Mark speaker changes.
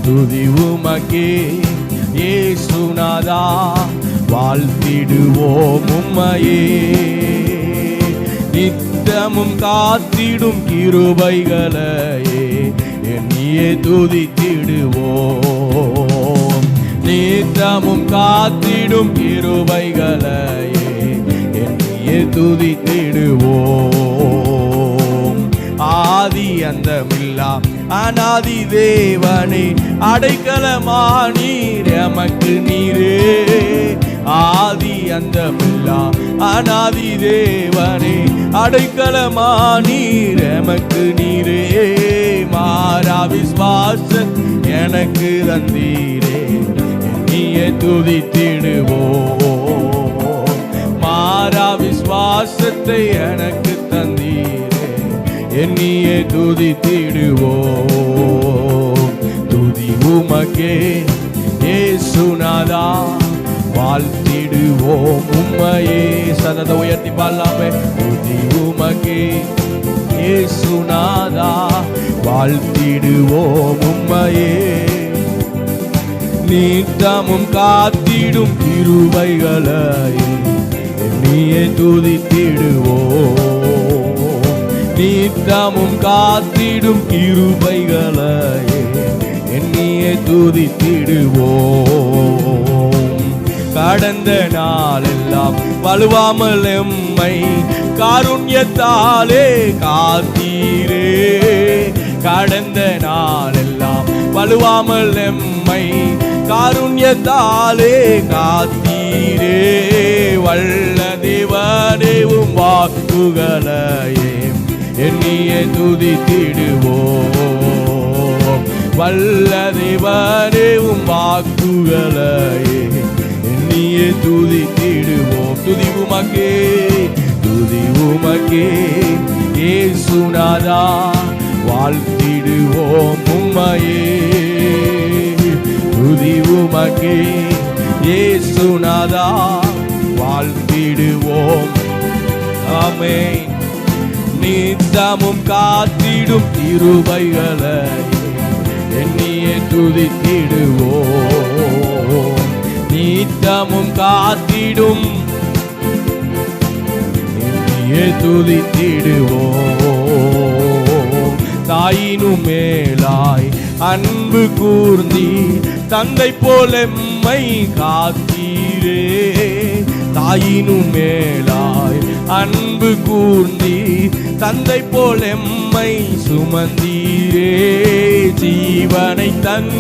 Speaker 1: துதி உமக்கே இயேசுநாதா, வாழ்த்திடுவோம் உம்மையே. நித்தமும் காத்திடும் கிருபைகளையே எண்ணியே துதித்திடுவோம். நித்தமும் காத்திடும் கிருபைகளையே எண்ணியே துதித்திடுவோம். ஆதி அந்தமில்லா அநாதி தேவனே, அடைக்கலமானீர் எமக்கு நீரே. ஆதி அந்தமில்லா அநாதி தேவனே, அடைக்கலமானீர் எமக்கு நீரே. மாறா விசுவாசம் எனக்கு தந்தீரே, நீயே துதித்திடுவோம். மாறா விசுவாசத்தை எனக்கு தந்தீரே, என்னையே துதித்திடுவோம். துதி உமக்கே இயேசுநாதா, வாழ்த்திடுவோம் உம்மையே. சதத உயர்த்தி பாடலாமே. துதி உமக்கே இயேசுநாதா, வாழ்த்திடுவோம் உம்மையே. நித்தமும் காத்திடும் கிருபைகளையே நீயே துதித்திடுவோம். நித்தமும் காத்திடும் கிருபைகளையே என்னையே துதித்திடுவோம். கடந்த நாளெல்லாம் வலுவாமல் எம்மை காருண்யத்தாலே காத்தீரே. கடந்த நாளெல்லாம் வலுவாமல் எம்மை காருண்யத்தாலே காத்தீரே. வல்ல தேவனே உம் வாக்குகளையே என்னையே துதித்திடுவோம். வல்ல தேவனே உம் வாக்குகளையே என்னையே துதித்திடுவோம். துதி உமக்கே, துதி உமக்கே இயேசுநாதா, வாழ்த்திடுவோம் உம்மையே. துதி உமக்கே இயேசுநாதா, வாழ்த்திடுவோம். ஆமென். நித்தமும் காத்திடும் கிருபைகளையே என்னையே துதித்திடுவோம். நித்தமும் காத்திடும் என்னையே துதித்திடுவோம். தாயினும் மேலாய் அன்பு கூர்ந்தி தந்தை போல எம்மை காத்தீரே. தாயினும் மேலாய் அன்பு கூர்ந்தி தந்தை போல் எம்மை சுமந்தீரே. ஜீவனை தன்